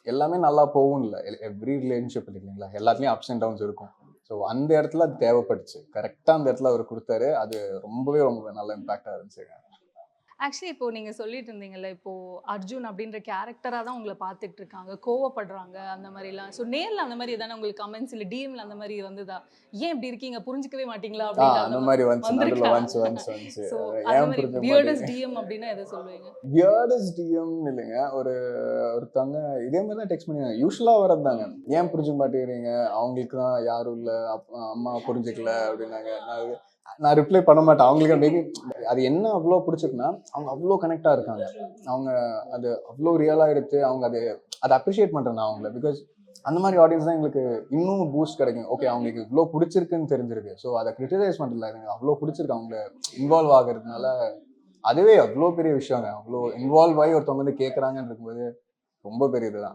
எல்லாமே நல்லா போகும் இல்லை, எவ்ரி ரிலேஷன்ஷிப் இல்லைங்களா, எல்லாத்துலேயும் அப்ஸ் அண்ட் டவுன்ஸ் இருக்கும். ஸோ அந்த இடத்துல அது தேவைப்பட்டுச்சு, கரெக்டாக அந்த இடத்துல அவர் கொடுத்தாரு. அது ரொம்ப நல்ல இம்பாக்டாக இருந்துச்சுங்க. ஆக்சுவலி இப்போ நீங்க சொல்லிட்டு இருந்தீங்கல்ல, இப்போ அர்ஜுன் அப்படின்ற கேரக்டரா தான் உங்கள பார்த்துட்டு இருக்காங்க. கோவப்படுறாங்க அந்த மாரிலாம். ஸோ நேர்ல அந்த மாரி எதனா உங்களுக்கு கமெண்ட்ஸ் இல்ல டிஎம்ல அந்த மாரி வந்ததா? "ஏன் இப்படி இருக்கீங்க? புரிஞ்சுக்கவே மாட்டீங்களா?" அப்படின்ற அந்த அந்த மாரி மாதிரி வந்துச்சு, நடுவில் வந்திருக்கா? வந்துச்சு. ஸோ அந்த ஏன் மாரி புரிஞ்சுக்க வியர்டஸ்ட் மாட்டேங்க. டிஎம் அப்படின்னா எத சொல்லுவீங்க? வியர்டஸ்ட் டிஎம்னு இல்லைங்க. ஒருத்தவங்க இதே மாதிரி தான் டெக்ஸ்ட் பண்ணி யூஸ்வலா வரது தாங்க. ஏன் புரிஞ்சுக்க மாட்டேங்கிறீங்க? அவங்களுக்கு தான் யாரும் இல்ல. அம்மா புரிஞ்சுக்கல அப்படின்னாங்க. நான் ரிப்ளை பண்ண மாட்டேன். அவங்களுக்கு மேபி அது என்ன அவ்வளோ பிடிச்சிருக்குன்னா, அவங்க அவ்வளோ கனெக்டா இருக்காங்க. அவங்க அது அவ்வளோ ரியலா எடுத்து அவங்க அதை அப்ரிஷியேட் பண்றேன் நான் அவங்கள. பிகாஸ் அந்த மாதிரி ஆடியன்ஸ் தான் எங்களுக்கு இன்னும் பூஸ்ட் கிடைக்கும். ஓகே, அவங்களுக்கு இவ்வளோ பிடிச்சிருக்குன்னு தெரிஞ்சிருக்கு. ஸோ அதை கிரிட்டிசைஸ் பண்ணல, எனக்கு அவ்வளோ பிடிச்சிருக்கு அவங்கள இன்வால்வ் ஆகுறதுனால. அதுவே அவ்வளோ பெரிய விஷயங்க. அவ்வளோ இன்வால்வ் ஆகி ஒருத்தவங்க வந்து கேட்குறாங்கன்னு இருக்கும்போது ரொம்ப பெரிய இதுதான்.